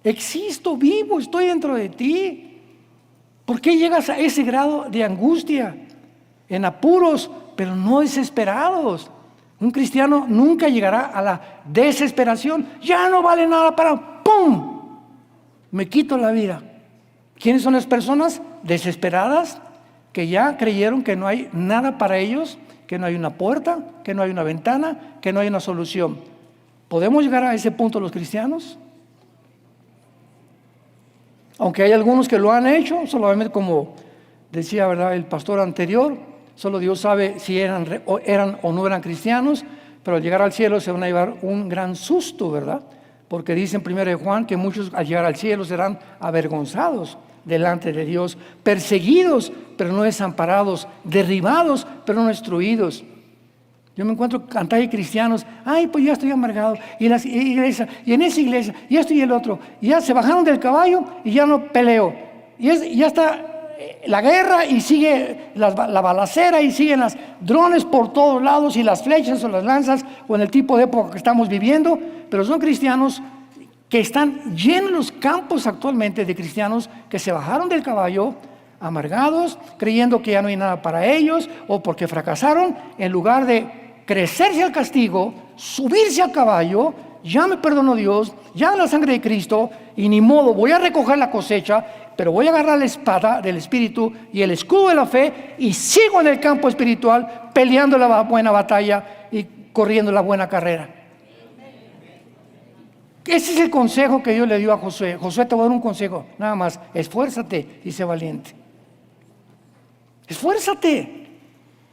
Existo, vivo, estoy dentro de ti. ¿Por qué llegas a ese grado de angustia? En apuros, pero no desesperados. Un cristiano nunca llegará a la desesperación. Ya no vale nada para ¡pum! Me quito la vida. ¿Quiénes son las personas desesperadas que ya creyeron que no hay nada para ellos, que no hay una puerta, que no hay una ventana, que no hay una solución? ¿Podemos llegar a ese punto los cristianos? Aunque hay algunos que lo han hecho, solamente como decía, ¿verdad?, el pastor anterior, solo Dios sabe si eran o no eran cristianos, pero al llegar al cielo se van a llevar un gran susto, ¿verdad? Porque dice en 1 Juan que muchos al llegar al cielo serán avergonzados delante de Dios, perseguidos, pero no desamparados, derribados, pero no destruidos. Yo me encuentro cantidad de cristianos: ay, pues ya estoy amargado, y en esa iglesia, y esto y el otro, y ya se bajaron del caballo y ya no peleo, y ya está la guerra, y sigue la balacera, y siguen los drones por todos lados, y las flechas o las lanzas, o en el tipo de época que estamos viviendo. Pero son cristianos que están llenos los campos actualmente de cristianos que se bajaron del caballo, amargados, creyendo que ya no hay nada para ellos, o porque fracasaron, en lugar de crecerse al castigo, subirse al caballo. Ya me perdonó Dios, ya la sangre de Cristo, y ni modo, voy a recoger la cosecha, pero voy a agarrar la espada del Espíritu y el escudo de la fe, y sigo en el campo espiritual, peleando la buena batalla y corriendo la buena carrera. Ese es el consejo que Dios le dio a Josué. Josué, te voy a dar un consejo, nada más: esfuérzate y sé valiente. Esfuérzate.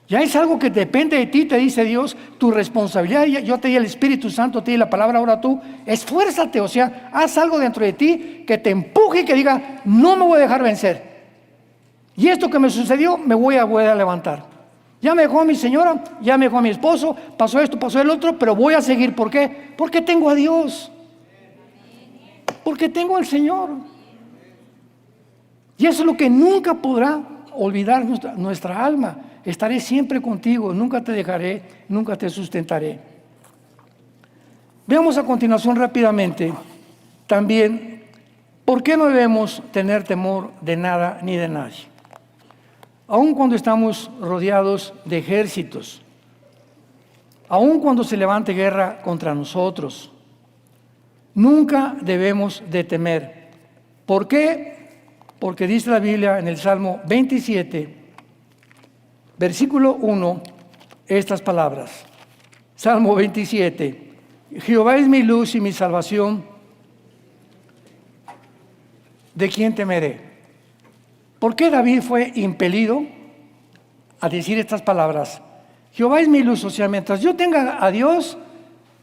Ya es algo que depende de ti, te dice Dios, tu responsabilidad. Yo te di el Espíritu Santo, te di la palabra, ahora tú esfuérzate. O sea, haz algo dentro de ti que te empuje y que diga: no me voy a dejar vencer. Y esto que me sucedió, me voy a levantar. Ya me dejó mi señora, ya me dejó mi esposo, pasó esto, pasó el otro, pero voy a seguir. ¿Por qué? Porque tengo a Dios. Porque tengo al Señor. Y eso es lo que nunca podrá olvidar nuestra alma. Estaré siempre contigo, nunca te dejaré, nunca te sustentaré. Veamos a continuación rápidamente también por qué no debemos tener temor de nada ni de nadie. Aun cuando estamos rodeados de ejércitos, aun cuando se levante guerra contra nosotros, nunca debemos de temer. ¿Por qué? Porque dice la Biblia en el Salmo 27, versículo 1, estas palabras. Salmo 27: Jehová es mi luz y mi salvación, ¿de quién temeré? ¿Por qué David fue impelido a decir estas palabras? Jehová es mi luz. O sea, mientras yo tenga a Dios,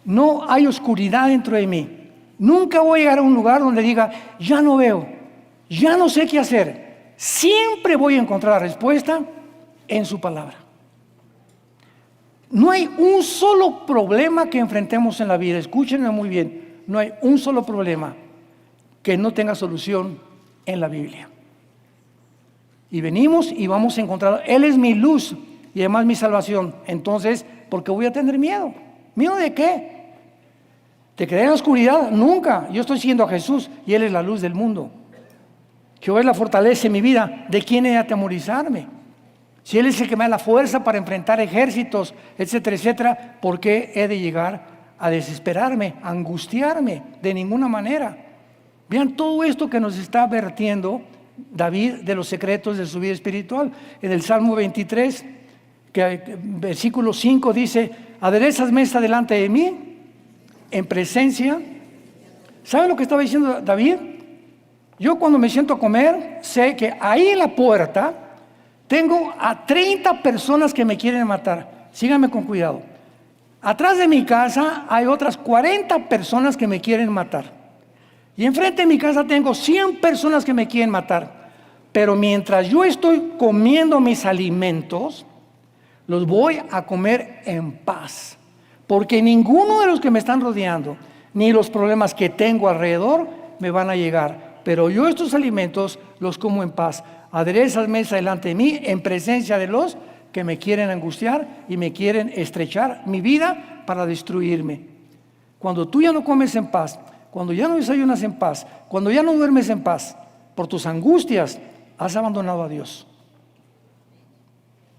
no hay oscuridad dentro de mí. Nunca voy a llegar a un lugar donde diga: ya no veo, ya no sé qué hacer. Siempre voy a encontrar la respuesta en su palabra. No hay un solo problema que enfrentemos en la vida, escúchenme muy bien, no hay un solo problema que no tenga solución en la Biblia. Y venimos y vamos a encontrar: Él es mi luz y además mi salvación. Entonces, ¿por qué voy a tener miedo? ¿Miedo de qué? ¿Te quedé en la oscuridad? Nunca. Yo estoy siguiendo a Jesús y Él es la luz del mundo. Jehová es la fortaleza en mi vida. ¿De quién he de atemorizarme? Si Él es el que me da la fuerza para enfrentar ejércitos, etcétera, etcétera, ¿por qué he de llegar a desesperarme, a angustiarme? De ninguna manera. Vean todo esto que nos está vertiendo David de los secretos de su vida espiritual. En el Salmo 23, versículo 5 dice: aderezas mesa delante de mí, en presencia. ¿Saben lo que estaba diciendo David? Yo cuando me siento a comer, sé que ahí en la puerta tengo a 30 personas que me quieren matar. Síganme con cuidado. Atrás de mi casa hay otras 40 personas que me quieren matar. Y enfrente de mi casa tengo 100 personas que me quieren matar. Pero mientras yo estoy comiendo mis alimentos, los voy a comer en paz. Porque ninguno de los que me están rodeando, ni los problemas que tengo alrededor, me van a llegar. Pero yo estos alimentos los como en paz. Aderezas mesa delante de mí, en presencia de los que me quieren angustiar y me quieren estrechar mi vida para destruirme. Cuando tú ya no comes en paz, cuando ya no desayunas en paz, cuando ya no duermes en paz, por tus angustias, has abandonado a Dios.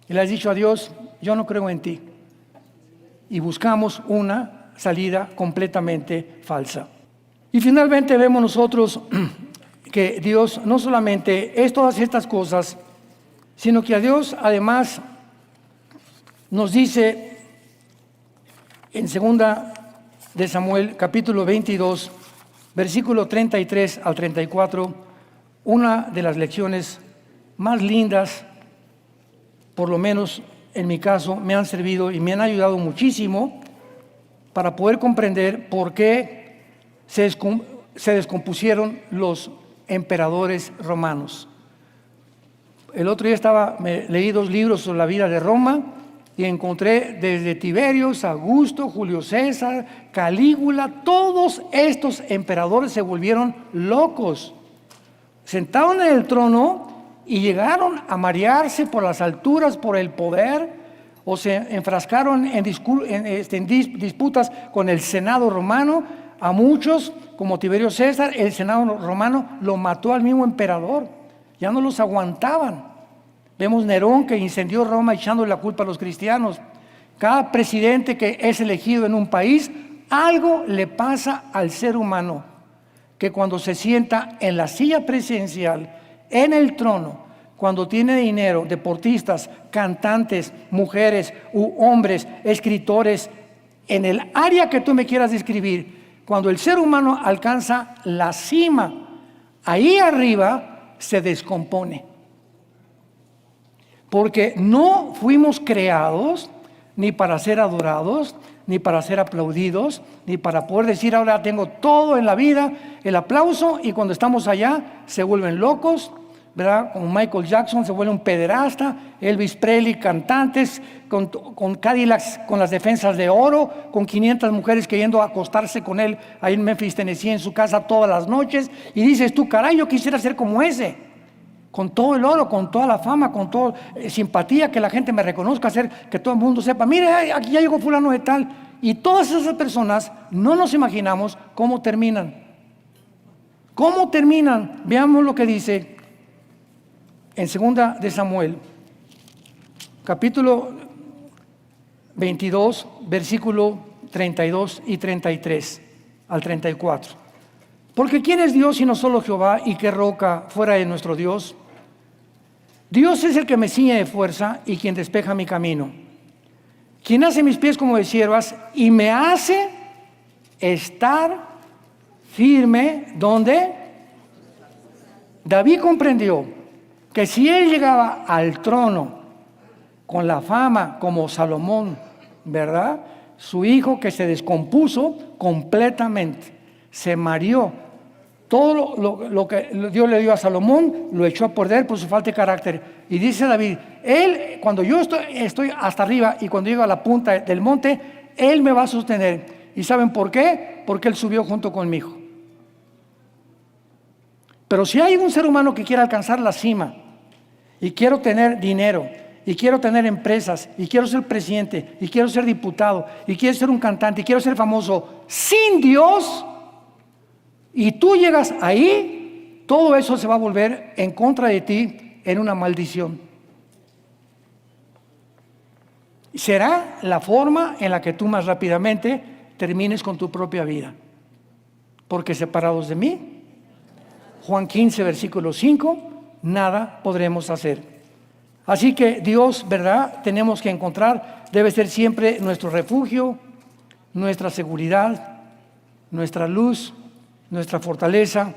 Y le has dicho a Dios: yo no creo en ti. Y buscamos una salida completamente falsa. Y finalmente vemos nosotros que Dios no solamente es todas estas cosas, sino que a Dios además nos dice en 2 de Samuel capítulo 22, versículo 33 al 34, una de las lecciones más lindas, por lo menos en mi caso, me han servido y me han ayudado muchísimo para poder comprender por qué se descompusieron los emperadores romanos. El otro día leí 2 libros sobre la vida de Roma y encontré desde Tiberio, Augusto, Julio César, Calígula, todos estos emperadores se volvieron locos. Sentaron en el trono y llegaron a marearse por las alturas, por el poder, o se enfrascaron en disputas con el Senado romano. A muchos, como Tiberio César, el Senado romano lo mató al mismo emperador. Ya no los aguantaban. Vemos Nerón, que incendió Roma echando la culpa a los cristianos. Cada presidente que es elegido en un país, algo le pasa al ser humano, que cuando se sienta en la silla presidencial, en el trono, cuando tiene dinero, deportistas, cantantes, mujeres u hombres, escritores, en el área que tú me quieras describir, cuando el ser humano alcanza la cima, ahí arriba se descompone. Porque no fuimos creados ni para ser adorados, ni para ser aplaudidos, ni para poder decir: ahora tengo todo en la vida, el aplauso, y cuando estamos allá se vuelven locos, ¿verdad? Como Michael Jackson se vuelve un pederasta, Elvis Presley, cantantes con Cadillacs, con las defensas de oro, con 500 mujeres queriendo acostarse con él ahí en Memphis, Tennessee, en su casa todas las noches, y dices tú: caray, yo quisiera ser como ese, con todo el oro, con toda la fama, con toda simpatía, que la gente me reconozca, hacer que todo el mundo sepa: mire, aquí ya llegó fulano de tal. Y todas esas personas no nos imaginamos cómo terminan. ¿Cómo terminan? Veamos lo que dice en 2 de Samuel, capítulo 22, versículo 32 y 33 al 34. Porque ¿quién es Dios sino solo Jehová? ¿Y qué roca fuera de nuestro Dios? Dios es el que me ciñe de fuerza y quien despeja mi camino, quien hace mis pies como de siervas y me hace estar firme. ¿Dónde? David comprendió que si él llegaba al trono con la fama como Salomón, ¿verdad? Su hijo, que se descompuso completamente, se mareó. Todo lo que Dios le dio a Salomón lo echó a perder por su falta de carácter. Y dice David: él, cuando yo estoy hasta arriba y cuando llego a la punta del monte, él me va a sostener. ¿Y saben por qué? Porque él subió junto conmigo. Pero si hay un ser humano que quiere alcanzar la cima, y quiero tener dinero, y quiero tener empresas, y quiero ser presidente, y quiero ser diputado, y quiero ser un cantante, y quiero ser famoso, sin Dios, y tú llegas ahí, todo eso se va a volver en contra de ti en una maldición. será la forma en la que tú más rápidamente termines con tu propia vida. Porque separados de mí, Juan 15, versículo 5, nada podremos hacer. Así que Dios, ¿verdad? Tenemos que encontrar, debe ser siempre nuestro refugio, nuestra seguridad, nuestra luz, nuestra fortaleza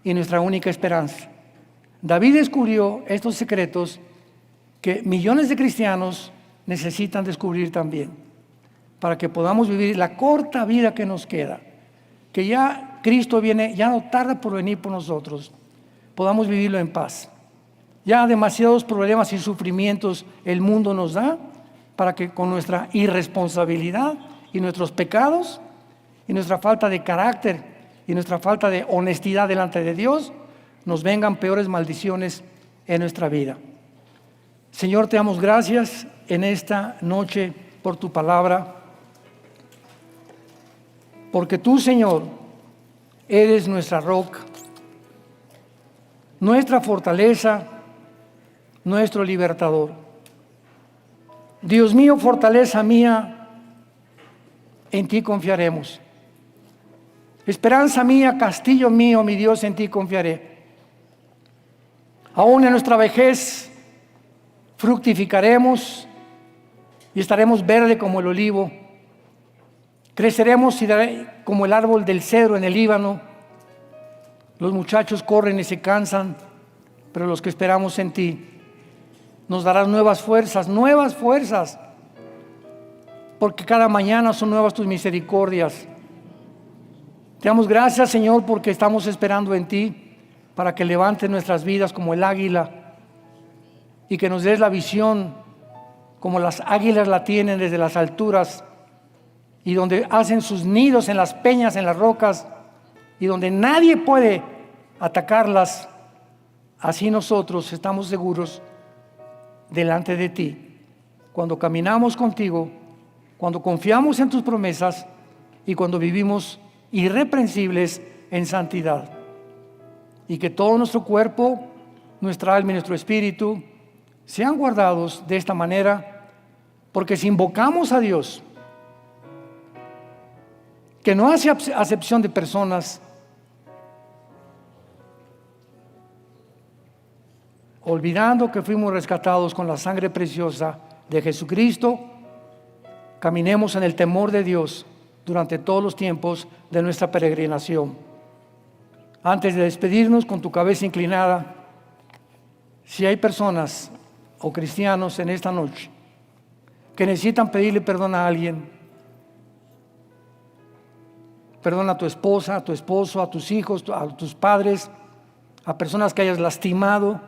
y nuestra única esperanza. David descubrió estos secretos que millones de cristianos necesitan descubrir también, para que podamos vivir la corta vida que nos queda, que ya Cristo viene, ya no tarda por venir por nosotros, podamos vivirlo en paz. Ya demasiados problemas y sufrimientos el mundo nos da para que con nuestra irresponsabilidad y nuestros pecados y nuestra falta de carácter y nuestra falta de honestidad delante de Dios nos vengan peores maldiciones en nuestra vida. Señor, te damos gracias en esta noche por tu palabra, porque tú, Señor, eres nuestra roca, nuestra fortaleza, nuestro libertador. Dios mío, fortaleza mía, en ti confiaremos. Esperanza mía, castillo mío, mi Dios, en ti confiaré. Aún en nuestra vejez fructificaremos y estaremos verde como el olivo. Creceremos como el árbol del cedro en el Líbano. Los muchachos corren y se cansan, pero los que esperamos en ti nos darás nuevas fuerzas, porque cada mañana son nuevas tus misericordias. Te damos gracias, Señor, porque estamos esperando en ti para que levantes nuestras vidas como el águila y que nos des la visión como las águilas la tienen desde las alturas y donde hacen sus nidos en las peñas, en las rocas y donde nadie puede atacarlas. Así nosotros estamos seguros delante de ti, cuando caminamos contigo, cuando confiamos en tus promesas y cuando vivimos irreprensibles en santidad. Y que todo nuestro cuerpo, nuestra alma y nuestro espíritu sean guardados de esta manera, porque si invocamos a Dios, que no hace acepción de personas, olvidando que fuimos rescatados con la sangre preciosa de Jesucristo, caminemos en el temor de Dios durante todos los tiempos de nuestra peregrinación. Antes de despedirnos, con tu cabeza inclinada, si hay personas o cristianos en esta noche que necesitan pedirle perdón a alguien, perdón a tu esposa, a tu esposo, a tus hijos, a tus padres, a personas que hayas lastimado,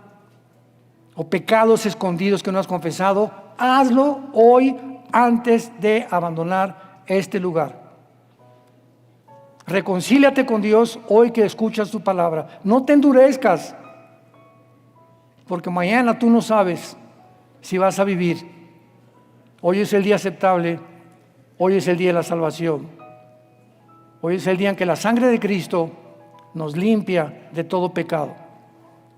o pecados escondidos que no has confesado, hazlo hoy antes de abandonar este lugar. Reconcíliate con Dios hoy que escuchas su palabra. No te endurezcas, porque mañana tú no sabes si vas a vivir. Hoy es el día aceptable, hoy es el día de la salvación. Hoy es el día en que la sangre de Cristo nos limpia de todo pecado,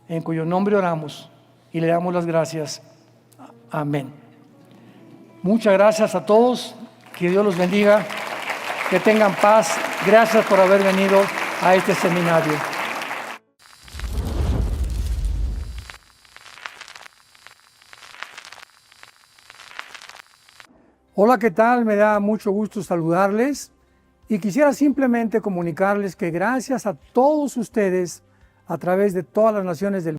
en cuyo nombre oramos y le damos las gracias. Amén. Muchas gracias a todos. Que Dios los bendiga. Que tengan paz. Gracias por haber venido a este seminario. Hola, ¿qué tal? Me da mucho gusto saludarles y quisiera simplemente comunicarles que gracias a todos ustedes a través de todas las naciones del